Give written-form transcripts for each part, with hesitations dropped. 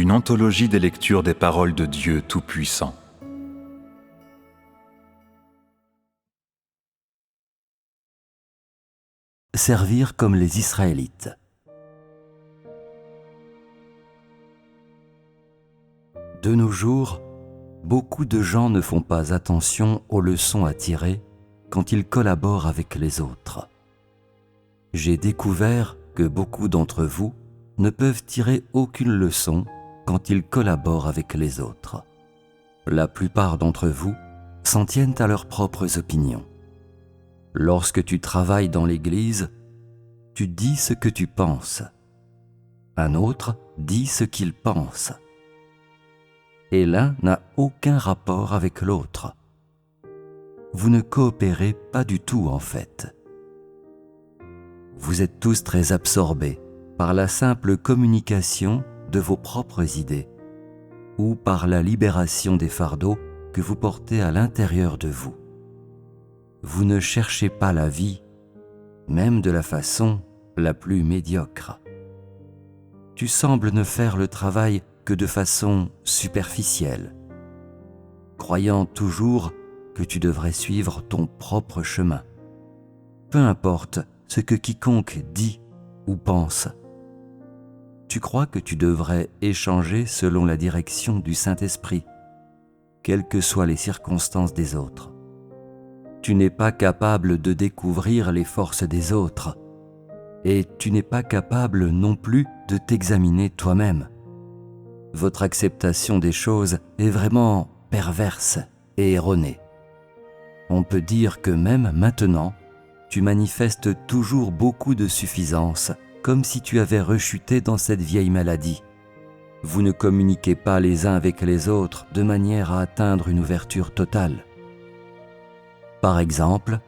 Une anthologie des lectures des paroles de Dieu Tout-Puissant. Servir comme les Israélites. De nos jours, beaucoup de gens ne font pas attention aux leçons à tirer quand ils collaborent avec les autres. J'ai découvert que beaucoup d'entre vous ne peuvent tirer aucune leçon quand ils collaborent avec les autres. La plupart d'entre vous s'en tiennent à leurs propres opinions. Lorsque tu travailles dans l'église, tu dis ce que tu penses. Un autre dit ce qu'il pense. Et l'un n'a aucun rapport avec l'autre. Vous ne coopérez pas du tout en fait. Vous êtes tous très absorbés par la simple communication de vos propres idées ou par la libération des fardeaux que vous portez à l'intérieur de vous. Vous ne cherchez pas la vie, même de la façon la plus médiocre. Tu sembles ne faire le travail que de façon superficielle, croyant toujours que tu devrais suivre ton propre chemin. Peu importe ce que quiconque dit ou pense. Tu crois que tu devrais échanger selon la direction du Saint-Esprit, quelles que soient les circonstances des autres. Tu n'es pas capable de découvrir les forces des autres, et tu n'es pas capable non plus de t'examiner toi-même. Votre acceptation des choses est vraiment perverse et erronée. On peut dire que même maintenant, tu manifestes toujours beaucoup de suffisance, comme si tu avais rechuté dans cette vieille maladie. Vous ne communiquez pas les uns avec les autres de manière à atteindre une ouverture totale. Par exemple,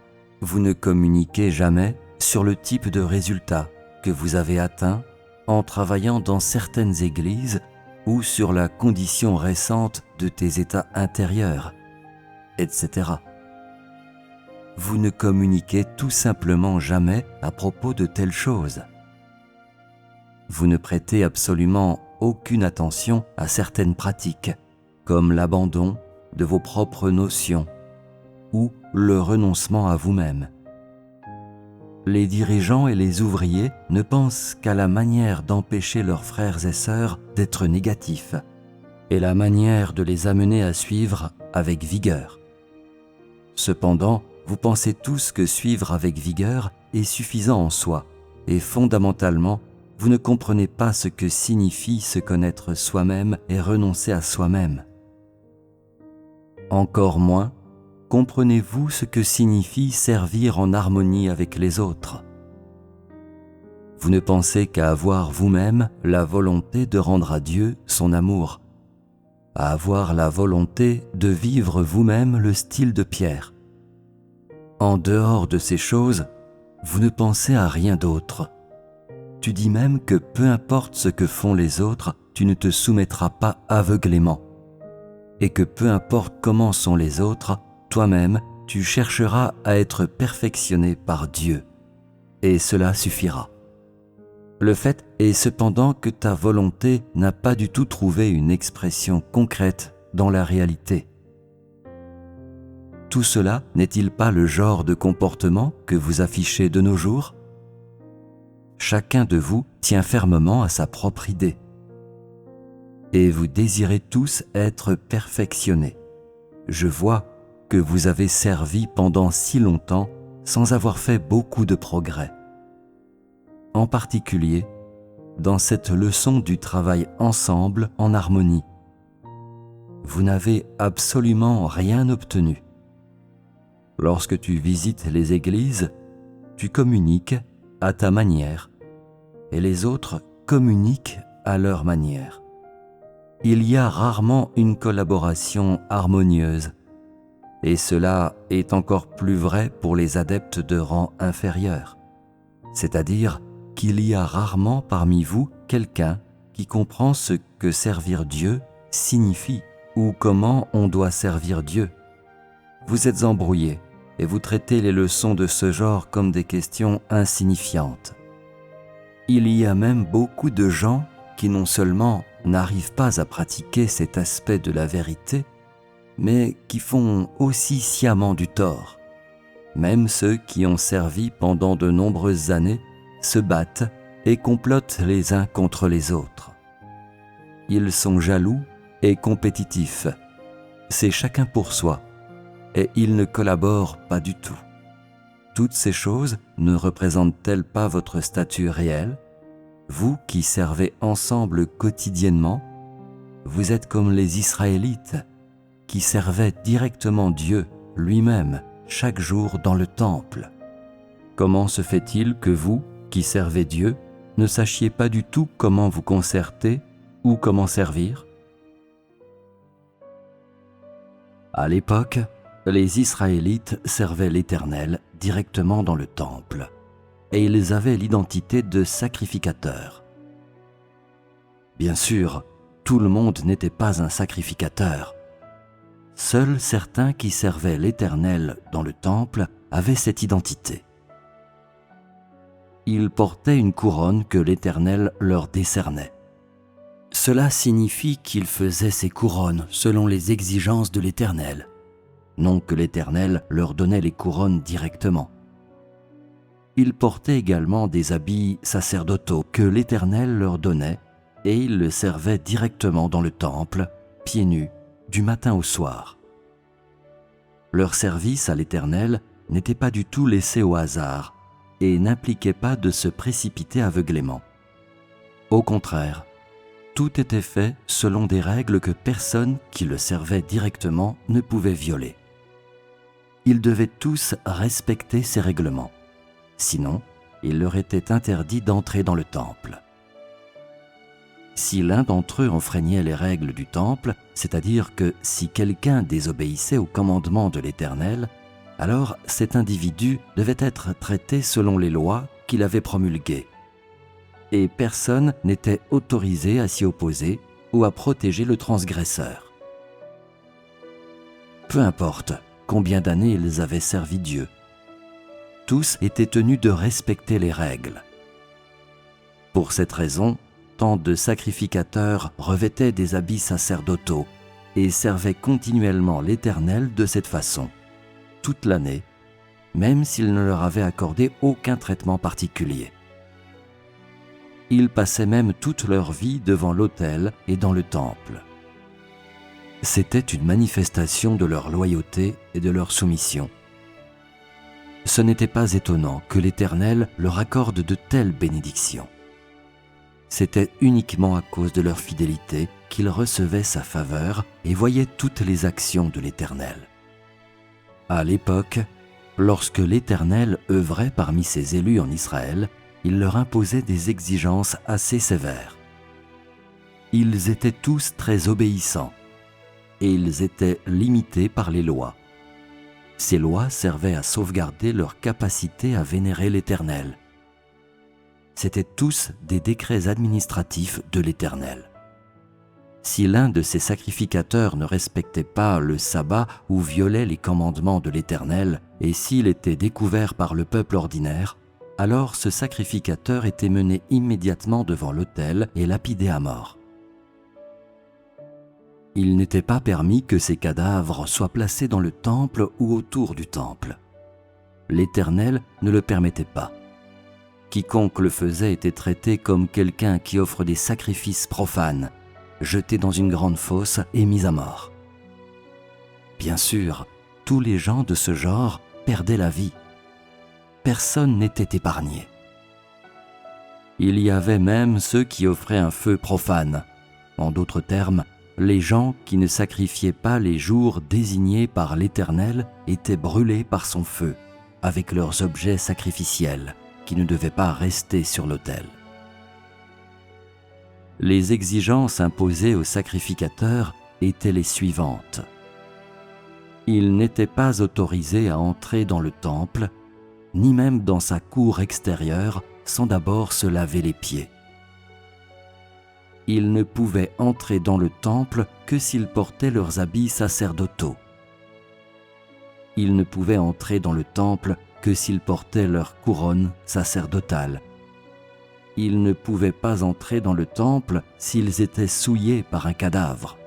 vous ne communiquez jamais sur le type de résultat que vous avez atteint en travaillant dans certaines églises ou sur la condition récente de tes états intérieurs, etc. Vous ne communiquez tout simplement jamais à propos de telles choses. Vous ne prêtez absolument aucune attention à certaines pratiques, comme l'abandon de vos propres notions ou le renoncement à vous-même. Les dirigeants et les ouvriers ne pensent qu'à la manière d'empêcher leurs frères et sœurs d'être négatifs et la manière de les amener à suivre avec vigueur. Cependant, vous pensez tous que suivre avec vigueur est suffisant en soi et fondamentalement, vous ne comprenez pas ce que signifie se connaître soi-même et renoncer à soi-même. Encore moins, comprenez-vous ce que signifie servir en harmonie avec les autres. Vous ne pensez qu'à avoir vous-même la volonté de rendre à Dieu son amour, à avoir la volonté de vivre vous-même le style de Pierre. En dehors de ces choses, vous ne pensez à rien d'autre. Tu dis même que peu importe ce que font les autres, tu ne te soumettras pas aveuglément. Et que peu importe comment sont les autres, toi-même, tu chercheras à être perfectionné par Dieu. Et cela suffira. Le fait est cependant que ta volonté n'a pas du tout trouvé une expression concrète dans la réalité. Tout cela n'est-il pas le genre de comportement que vous affichez de nos jours ? Chacun de vous tient fermement à sa propre idée. Et vous désirez tous être perfectionnés. Je vois que vous avez servi pendant si longtemps sans avoir fait beaucoup de progrès. En particulier, dans cette leçon du travail ensemble en harmonie. Vous n'avez absolument rien obtenu. Lorsque tu visites les églises, tu communiques à ta manière et les autres communiquent à leur manière. Il y a rarement une collaboration harmonieuse et cela est encore plus vrai pour les adeptes de rang inférieur, c'est-à-dire qu'il y a rarement parmi vous quelqu'un qui comprend ce que servir Dieu signifie ou comment on doit servir Dieu. Vous êtes embrouillés et vous traitez les leçons de ce genre comme des questions insignifiantes. Il y a même beaucoup de gens qui non seulement n'arrivent pas à pratiquer cet aspect de la vérité, mais qui font aussi sciemment du tort. Même ceux qui ont servi pendant de nombreuses années se battent et complotent les uns contre les autres. Ils sont jaloux et compétitifs. C'est chacun pour soi, et ils ne collaborent pas du tout. Toutes ces choses ne représentent-elles pas votre statut réel? Vous qui servez ensemble quotidiennement, vous êtes comme les Israélites qui servaient directement Dieu lui-même chaque jour dans le temple. Comment se fait-il que vous, qui servez Dieu, ne sachiez pas du tout comment vous concerter ou comment servir? À l'époque, les Israélites servaient l'Éternel directement dans le temple, et ils avaient l'identité de sacrificateurs. Bien sûr, tout le monde n'était pas un sacrificateur. Seuls certains qui servaient l'Éternel dans le temple avaient cette identité. Ils portaient une couronne que l'Éternel leur décernait. Cela signifie qu'ils faisaient ces couronnes selon les exigences de l'Éternel, non que l'Éternel leur donnait les couronnes directement. Ils portaient également des habits sacerdotaux que l'Éternel leur donnait et ils le servaient directement dans le temple, pieds nus, du matin au soir. Leur service à l'Éternel n'était pas du tout laissé au hasard et n'impliquait pas de se précipiter aveuglément. Au contraire, tout était fait selon des règles que personne qui le servait directement ne pouvait violer. Ils devaient tous respecter ces règlements. Sinon, il leur était interdit d'entrer dans le temple. Si l'un d'entre eux enfreignait les règles du temple, c'est-à-dire que si quelqu'un désobéissait au commandement de l'Éternel, alors cet individu devait être traité selon les lois qu'il avait promulguées. Et personne n'était autorisé à s'y opposer ou à protéger le transgresseur. Peu importe combien d'années ils avaient servi Dieu, tous étaient tenus de respecter les règles. Pour cette raison, tant de sacrificateurs revêtaient des habits sacerdotaux et servaient continuellement l'Éternel de cette façon, toute l'année, même s'il ne leur avait accordé aucun traitement particulier. Ils passaient même toute leur vie devant l'autel et dans le temple. C'était une manifestation de leur loyauté et de leur soumission. Ce n'était pas étonnant que l'Éternel leur accorde de telles bénédictions. C'était uniquement à cause de leur fidélité qu'ils recevaient sa faveur et voyaient toutes les actions de l'Éternel. À l'époque, lorsque l'Éternel œuvrait parmi ses élus en Israël, il leur imposait des exigences assez sévères. Ils étaient tous très obéissants et ils étaient limités par les lois. Ces lois servaient à sauvegarder leur capacité à vénérer l'Éternel. C'étaient tous des décrets administratifs de l'Éternel. Si l'un de ces sacrificateurs ne respectait pas le sabbat ou violait les commandements de l'Éternel, et s'il était découvert par le peuple ordinaire, alors ce sacrificateur était mené immédiatement devant l'autel et lapidé à mort. Il n'était pas permis que ces cadavres soient placés dans le temple ou autour du temple. L'Éternel ne le permettait pas. Quiconque le faisait était traité comme quelqu'un qui offre des sacrifices profanes, jeté dans une grande fosse et mis à mort. Bien sûr, tous les gens de ce genre perdaient la vie. Personne n'était épargné. Il y avait même ceux qui offraient un feu profane. En d'autres termes, les gens qui ne sacrifiaient pas les jours désignés par l'Éternel étaient brûlés par son feu, avec leurs objets sacrificiels, qui ne devaient pas rester sur l'autel. Les exigences imposées aux sacrificateurs étaient les suivantes. Ils n'étaient pas autorisés à entrer dans le temple, ni même dans sa cour extérieure, sans d'abord se laver les pieds. Ils ne pouvaient entrer dans le temple que s'ils portaient leurs habits sacerdotaux. Ils ne pouvaient entrer dans le temple que s'ils portaient leur couronne sacerdotale. Ils ne pouvaient pas entrer dans le temple s'ils étaient souillés par un cadavre.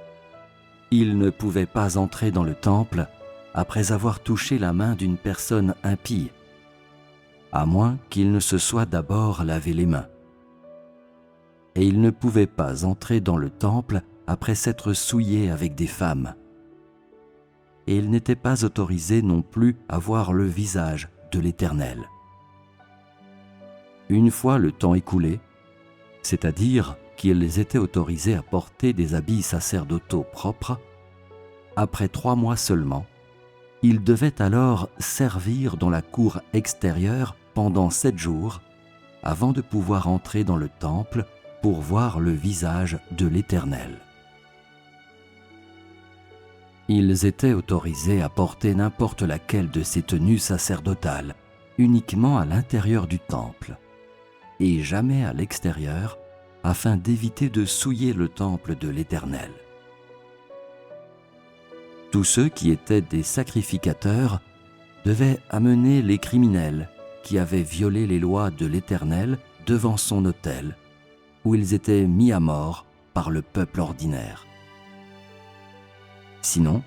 Ils ne pouvaient pas entrer dans le temple après avoir touché la main d'une personne impie, à moins qu'ils ne se soient d'abord lavé les mains. Et ils ne pouvaient pas entrer dans le temple après s'être souillés avec des femmes. Et ils n'étaient pas autorisés non plus à voir le visage de l'Éternel. Une fois le temps écoulé, c'est-à-dire qu'ils étaient autorisés à porter des habits sacerdotaux propres, après 3 mois seulement, ils devaient alors servir dans la cour extérieure pendant 7 jours avant de pouvoir entrer dans le temple pour voir le visage de l'Éternel. Ils étaient autorisés à porter n'importe laquelle de ces tenues sacerdotales, uniquement à l'intérieur du temple, et jamais à l'extérieur, afin d'éviter de souiller le temple de l'Éternel. Tous ceux qui étaient des sacrificateurs devaient amener les criminels qui avaient violé les lois de l'Éternel devant son autel, où ils étaient mis à mort par le peuple ordinaire. Sinon,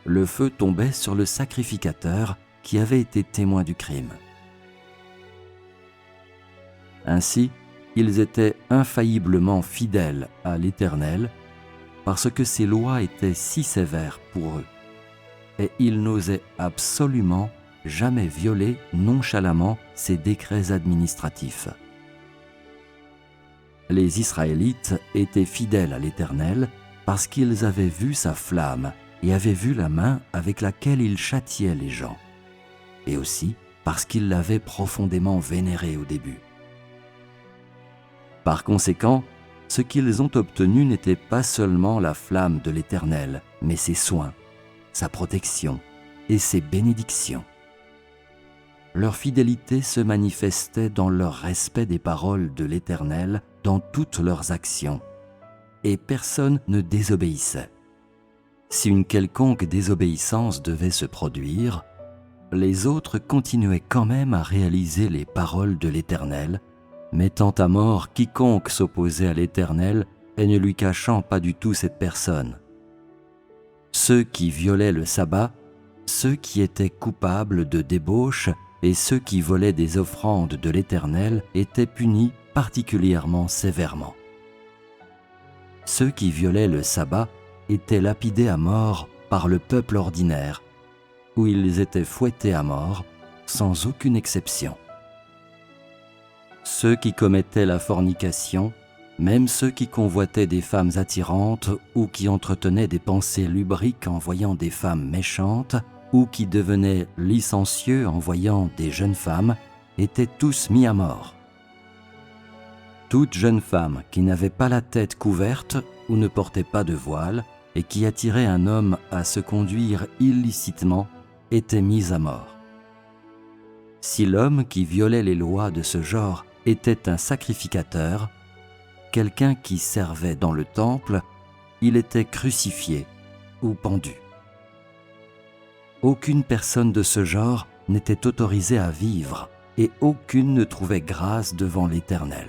le feu tombait sur le sacrificateur qui avait été témoin du crime. Ainsi, ils étaient infailliblement fidèles à l'Éternel parce que ses lois étaient si sévères pour eux, et ils n'osaient absolument jamais violer nonchalamment ses décrets administratifs. Les Israélites étaient fidèles à l'Éternel parce qu'ils avaient vu sa flamme et avaient vu la main avec laquelle il châtiait les gens, et aussi parce qu'ils l'avaient profondément vénéré au début. Par conséquent, ce qu'ils ont obtenu n'était pas seulement la flamme de l'Éternel, mais ses soins, sa protection et ses bénédictions. Leur fidélité se manifestait dans leur respect des paroles de l'Éternel dans toutes leurs actions, et personne ne désobéissait. Si une quelconque désobéissance devait se produire, les autres continuaient quand même à réaliser les paroles de l'Éternel, mettant à mort quiconque s'opposait à l'Éternel et ne lui cachant pas du tout cette personne. Ceux qui violaient le sabbat, ceux qui étaient coupables de débauche et ceux qui volaient des offrandes de l'Éternel étaient punis particulièrement sévèrement. Ceux qui violaient le sabbat étaient lapidés à mort par le peuple ordinaire, où ils étaient fouettés à mort sans aucune exception. Ceux qui commettaient la fornication, même ceux qui convoitaient des femmes attirantes ou qui entretenaient des pensées lubriques en voyant des femmes méchantes ou qui devenaient licencieux en voyant des jeunes femmes, étaient tous mis à mort. Toute jeune femme qui n'avait pas la tête couverte ou ne portait pas de voile et qui attirait un homme à se conduire illicitement était mise à mort. Si l'homme qui violait les lois de ce genre était un sacrificateur, quelqu'un qui servait dans le temple, il était crucifié ou pendu. Aucune personne de ce genre n'était autorisée à vivre et aucune ne trouvait grâce devant l'Éternel.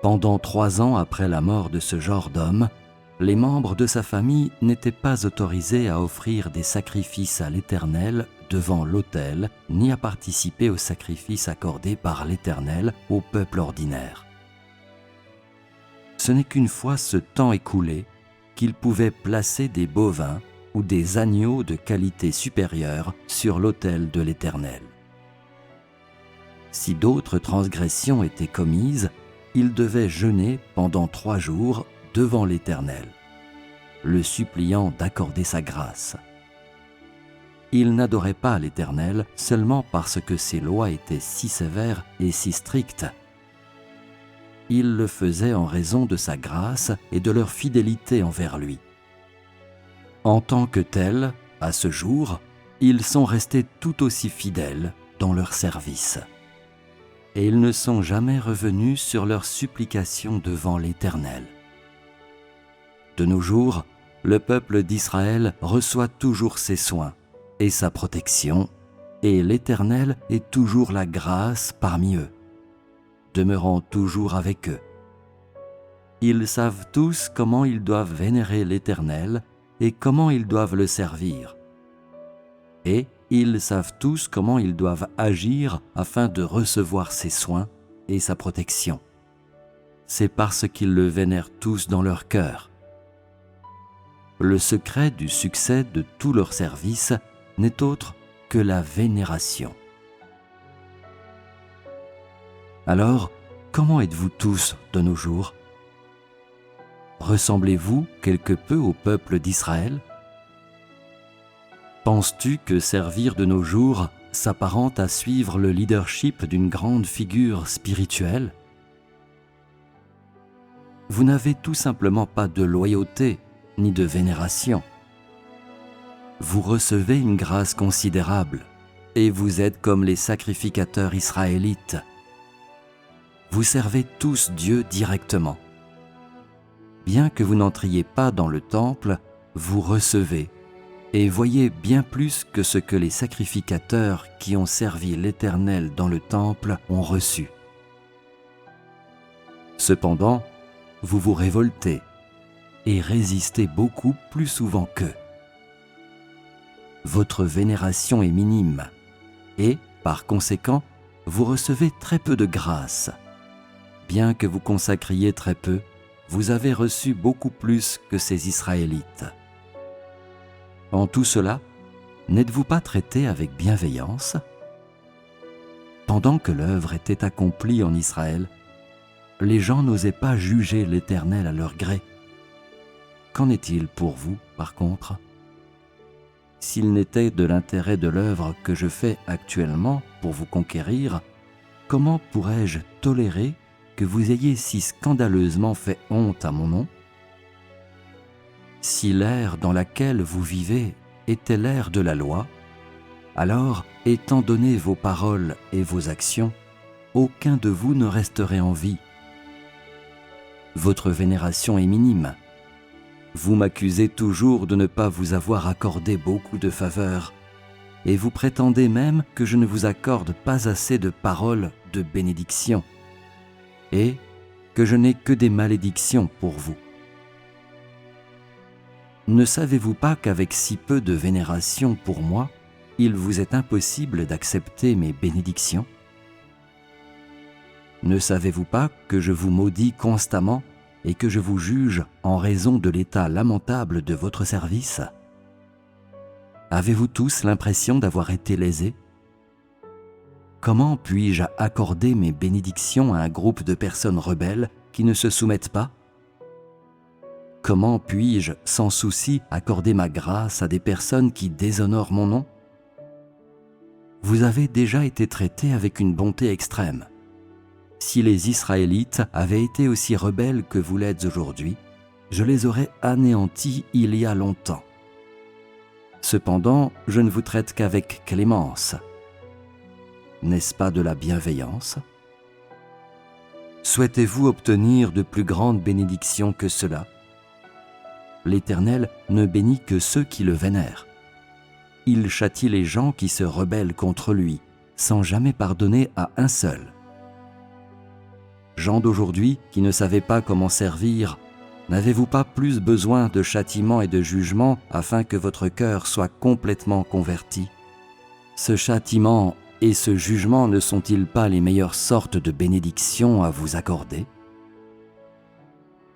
Pendant 3 ans après la mort de ce genre d'homme, les membres de sa famille n'étaient pas autorisés à offrir des sacrifices à l'Éternel devant l'autel, ni à participer aux sacrifices accordés par l'Éternel au peuple ordinaire. Ce n'est qu'une fois ce temps écoulé qu'ils pouvaient placer des bovins ou des agneaux de qualité supérieure sur l'autel de l'Éternel. Si d'autres transgressions étaient commises, ils devaient jeûner pendant 3 jours devant l'Éternel, le suppliant d'accorder sa grâce. Ils n'adoraient pas l'Éternel seulement parce que ses lois étaient si sévères et si strictes. Ils le faisaient en raison de sa grâce et de leur fidélité envers lui. En tant que tels, à ce jour, ils sont restés tout aussi fidèles dans leur service. Et ils ne sont jamais revenus sur leurs supplications devant l'Éternel. De nos jours, le peuple d'Israël reçoit toujours ses soins et sa protection, et l'Éternel est toujours la grâce parmi eux. demeurant toujours avec eux. Ils savent tous comment ils doivent vénérer l'Éternel et comment ils doivent le servir. Et ils savent tous comment ils doivent agir afin de recevoir ses soins et sa protection. C'est parce qu'ils le vénèrent tous dans leur cœur. Le secret du succès de tout leur service n'est autre que la vénération. Alors, comment êtes-vous tous de nos jours ? Ressemblez-vous quelque peu au peuple d'Israël ? Penses-tu que servir de nos jours s'apparente à suivre le leadership d'une grande figure spirituelle ? Vous n'avez tout simplement pas de loyauté ni de vénération. Vous recevez une grâce considérable et vous êtes comme les sacrificateurs israélites. Vous servez tous Dieu directement. Bien que vous n'entriez pas dans le temple, vous recevez et voyez bien plus que ce que les sacrificateurs qui ont servi l'Éternel dans le temple ont reçu. Cependant, vous vous révoltez et résistez beaucoup plus souvent qu'eux. Votre vénération est minime et, par conséquent, vous recevez très peu de grâce. Bien que vous consacriez très peu, vous avez reçu beaucoup plus que ces Israélites. En tout cela, n'êtes-vous pas traités avec bienveillance ? Pendant que l'œuvre était accomplie en Israël, les gens n'osaient pas juger l'Éternel à leur gré. Qu'en est-il pour vous, par contre ? S'il n'était de l'intérêt de l'œuvre que je fais actuellement pour vous conquérir, comment pourrais-je tolérer que vous ayez si scandaleusement fait honte à mon nom ? Si l'ère dans laquelle vous vivez était l'ère de la loi, alors, étant donné vos paroles et vos actions, aucun de vous ne resterait en vie. Votre vénération est minime. Vous m'accusez toujours de ne pas vous avoir accordé beaucoup de faveurs, et vous prétendez même que je ne vous accorde pas assez de paroles de bénédiction, et que je n'ai que des malédictions pour vous. Ne savez-vous pas qu'avec si peu de vénération pour moi, il vous est impossible d'accepter mes bénédictions ? Ne savez-vous pas que je vous maudis constamment et que je vous juge en raison de l'état lamentable de votre service ? Avez-vous tous l'impression d'avoir été lésés ? Comment puis-je accorder mes bénédictions à un groupe de personnes rebelles qui ne se soumettent pas ? Comment puis-je, sans souci, accorder ma grâce à des personnes qui déshonorent mon nom ? Vous avez déjà été traités avec une bonté extrême. Si les Israélites avaient été aussi rebelles que vous l'êtes aujourd'hui, je les aurais anéantis il y a longtemps. Cependant, je ne vous traite qu'avec clémence. N'est-ce pas de la bienveillance ? Souhaitez-vous obtenir de plus grandes bénédictions que cela ? L'Éternel ne bénit que ceux qui le vénèrent. Il châtie les gens qui se rebellent contre lui, sans jamais pardonner à un seul. Gens d'aujourd'hui qui ne savaient pas comment servir, n'avez-vous pas plus besoin de châtiment et de jugement afin que votre cœur soit complètement converti ? Ce châtiment et ce jugement ne sont-ils pas les meilleures sortes de bénédictions à vous accorder ?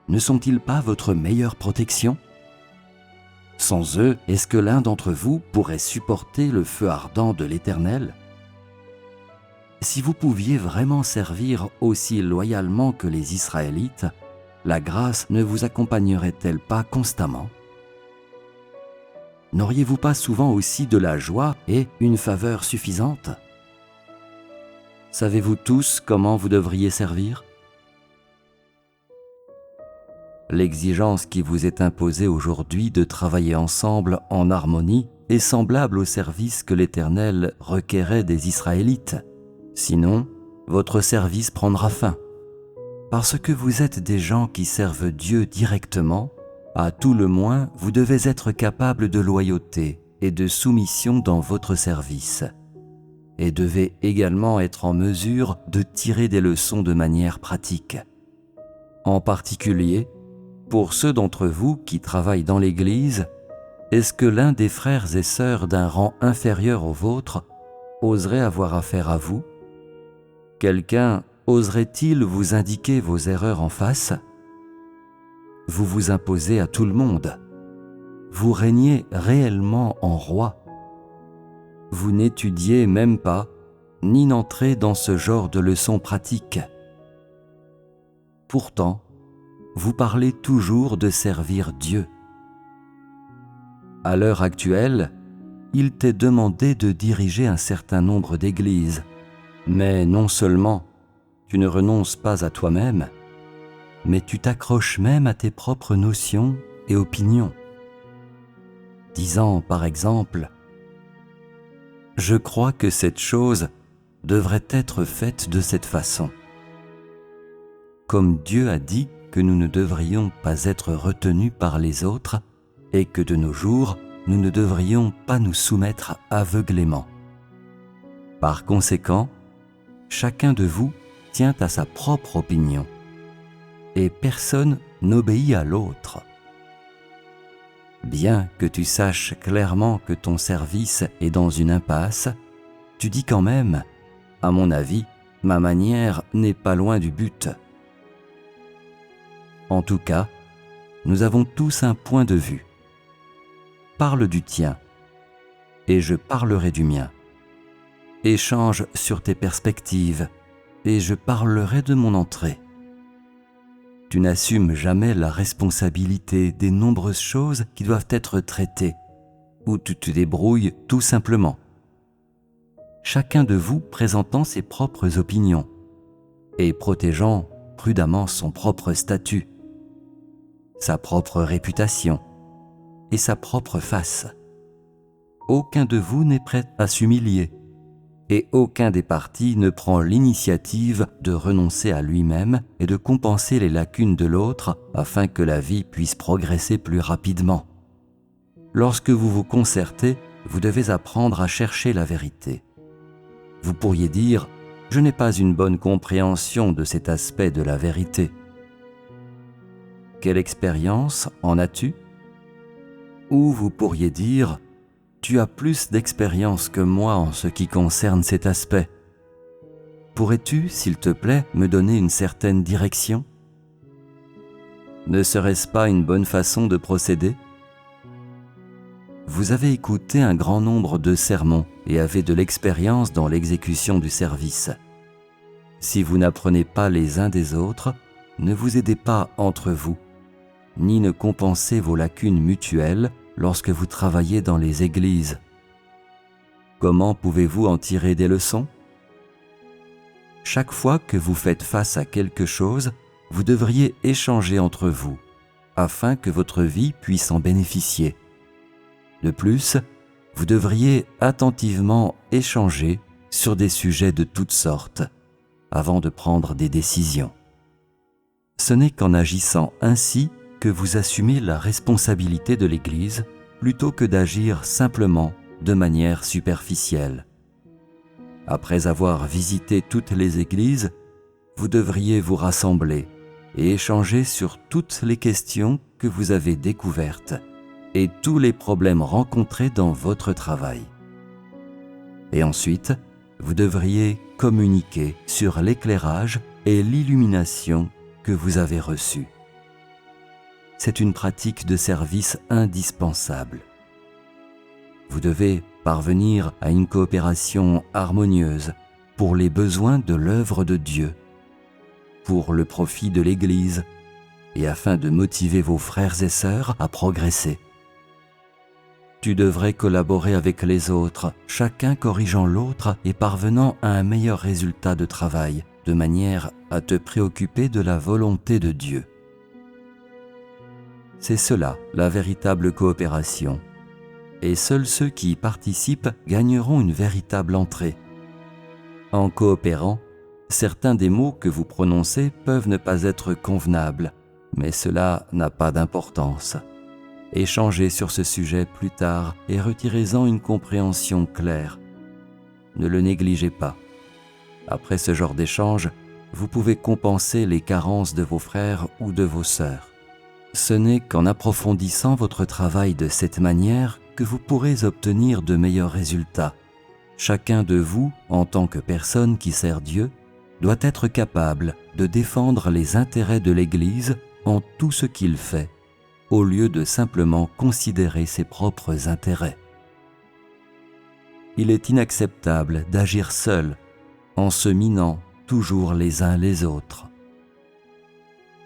Ne sont-ils pas votre meilleure protection ? Sans eux, est-ce que l'un d'entre vous pourrait supporter le feu ardent de l'Éternel ? Si vous pouviez vraiment servir aussi loyalement que les Israélites, la grâce ne vous accompagnerait-elle pas constamment ? N'auriez-vous pas souvent aussi de la joie et une faveur suffisante ? Savez-vous tous comment vous devriez servir ? L'exigence qui vous est imposée aujourd'hui de travailler ensemble en harmonie est semblable au service que l'Éternel requérait des Israélites. Sinon, votre service prendra fin. Parce que vous êtes des gens qui servent Dieu directement, à tout le moins, vous devez être capable de loyauté et de soumission dans votre service. et devez également être en mesure de tirer des leçons de manière pratique. En particulier, pour ceux d'entre vous qui travaillent dans l'Église, est-ce que l'un des frères et sœurs d'un rang inférieur au vôtre oserait avoir affaire à vous? Quelqu'un oserait-il vous indiquer vos erreurs en face? Vous vous imposez à tout le monde. Vous régnez réellement en roi. Vous n'étudiez même pas, ni n'entrez dans ce genre de leçons pratiques. Pourtant, vous parlez toujours de servir Dieu. À l'heure actuelle, il t'est demandé de diriger un certain nombre d'églises, mais non seulement tu ne renonces pas à toi-même, mais tu t'accroches même à tes propres notions et opinions. Disant par exemple, « Je crois que cette chose devrait être faite de cette façon. » Comme Dieu a dit que nous ne devrions pas être retenus par les autres et que de nos jours, nous ne devrions pas nous soumettre aveuglément. Par conséquent, chacun de vous tient à sa propre opinion et personne n'obéit à l'autre. Bien que tu saches clairement que ton service est dans une impasse, tu dis quand même, à mon avis, ma manière n'est pas loin du but. En tout cas, nous avons tous un point de vue. Parle du tien, et je parlerai du mien. Échange sur tes perspectives, et je parlerai de mon entrée. Tu n'assumes jamais la responsabilité des nombreuses choses qui doivent être traitées, ou tu te débrouilles tout simplement. Chacun de vous présentant ses propres opinions, et protégeant prudemment son propre statut, sa propre réputation et sa propre face. Aucun de vous n'est prêt à s'humilier et aucun des partis ne prend l'initiative de renoncer à lui-même et de compenser les lacunes de l'autre afin que la vie puisse progresser plus rapidement. Lorsque vous vous concertez, vous devez apprendre à chercher la vérité. Vous pourriez dire « Je n'ai pas une bonne compréhension de cet aspect de la vérité ». Quelle expérience en as-tu? Ou vous pourriez dire « Tu as plus d'expérience que moi en ce qui concerne cet aspect. Pourrais-tu, s'il te plaît, me donner une certaine direction? » Ne serait-ce pas une bonne façon de procéder? Vous avez écouté un grand nombre de sermons et avez de l'expérience dans l'exécution du service. Si vous n'apprenez pas les uns des autres, ne vous aidez pas entre vous, ni ne compensez vos lacunes mutuelles lorsque vous travaillez dans les églises. Comment pouvez-vous en tirer des leçons? Chaque fois que vous faites face à quelque chose, vous devriez échanger entre vous, afin que votre vie puisse en bénéficier. De plus, vous devriez attentivement échanger sur des sujets de toutes sortes, avant de prendre des décisions. Ce n'est qu'en agissant ainsi que vous assumez la responsabilité de l'Église plutôt que d'agir simplement de manière superficielle. Après avoir visité toutes les églises, vous devriez vous rassembler et échanger sur toutes les questions que vous avez découvertes et tous les problèmes rencontrés dans votre travail. Et ensuite, vous devriez communiquer sur l'éclairage et l'illumination que vous avez reçus. C'est une pratique de service indispensable. Vous devez parvenir à une coopération harmonieuse pour les besoins de l'œuvre de Dieu, pour le profit de l'Église et afin de motiver vos frères et sœurs à progresser. Tu devrais collaborer avec les autres, chacun corrigeant l'autre et parvenant à un meilleur résultat de travail, de manière à te préoccuper de la volonté de Dieu. C'est cela, la véritable coopération. Et seuls ceux qui y participent gagneront une véritable entrée. En coopérant, certains des mots que vous prononcez peuvent ne pas être convenables, mais cela n'a pas d'importance. Échangez sur ce sujet plus tard et retirez-en une compréhension claire. Ne le négligez pas. Après ce genre d'échange, vous pouvez compenser les carences de vos frères ou de vos sœurs. Ce n'est qu'en approfondissant votre travail de cette manière que vous pourrez obtenir de meilleurs résultats. Chacun de vous, en tant que personne qui sert Dieu, doit être capable de défendre les intérêts de l'Église en tout ce qu'il fait, au lieu de simplement considérer ses propres intérêts. Il est inacceptable d'agir seul, en se minant toujours les uns les autres.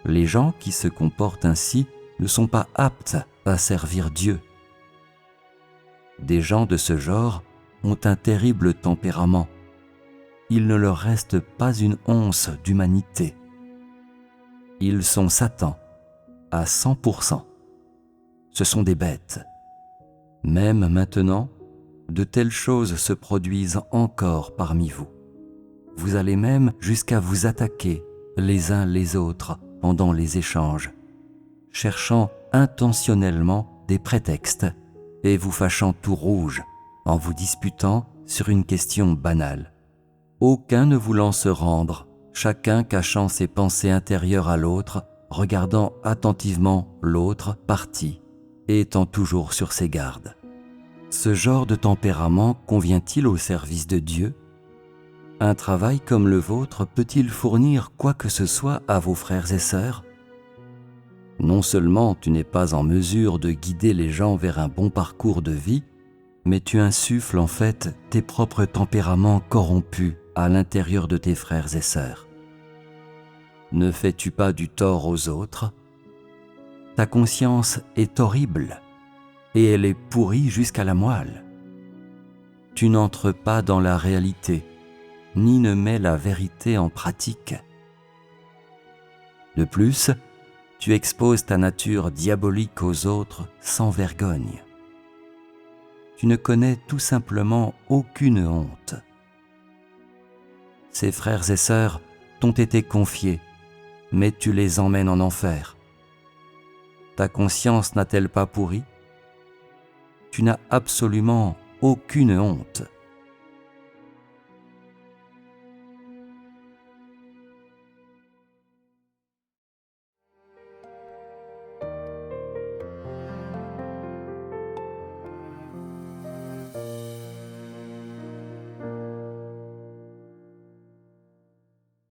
Les gens qui se comportent ainsi ne sont pas aptes à servir Dieu. Des gens de ce genre ont un terrible tempérament. Il ne leur reste pas une once d'humanité. Ils sont Satan à 100%. Ce sont des bêtes. Même maintenant, de telles choses se produisent encore parmi vous. Vous allez même jusqu'à vous attaquer les uns les autres pendant les échanges, cherchant intentionnellement des prétextes et vous fâchant tout rouge en vous disputant sur une question banale. Aucun ne voulant se rendre, chacun cachant ses pensées intérieures à l'autre, regardant attentivement l'autre partie et étant toujours sur ses gardes. Ce genre de tempérament convient-il au service de Dieu ? Un travail comme le vôtre peut-il fournir quoi que ce soit à vos frères et sœurs ? Non seulement tu n'es pas en mesure de guider les gens vers un bon parcours de vie, mais tu insuffles en fait tes propres tempéraments corrompus à l'intérieur de tes frères et sœurs. Ne fais-tu pas du tort aux autres ? Ta conscience est horrible et elle est pourrie jusqu'à la moelle. Tu n'entres pas dans la réalité, ni ne mets la vérité en pratique. De plus, tu exposes ta nature diabolique aux autres sans vergogne. Tu ne connais tout simplement aucune honte. Ces frères et sœurs t'ont été confiés, mais tu les emmènes en enfer. Ta conscience n'a-t-elle pas pourri ? Tu n'as absolument aucune honte.